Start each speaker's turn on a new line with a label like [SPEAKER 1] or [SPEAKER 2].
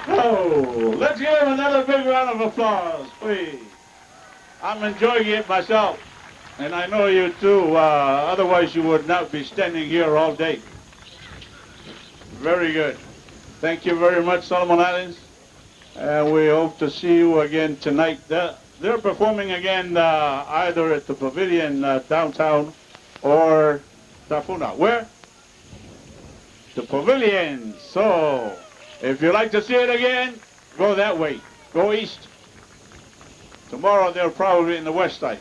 [SPEAKER 1] Oh, let's give him another big round of applause, please. I'm enjoying it myself, and I know you too. Otherwise, you would not be standing here all day. Very good. Thank you very much, Solomon Islands. And we hope to see you again tonight. They're performing again either at the Pavilion downtown or Tafuna. Where? The Pavilion. So, if you'd like to see it again, go that way. Go east. Tomorrow they're probably in the west side.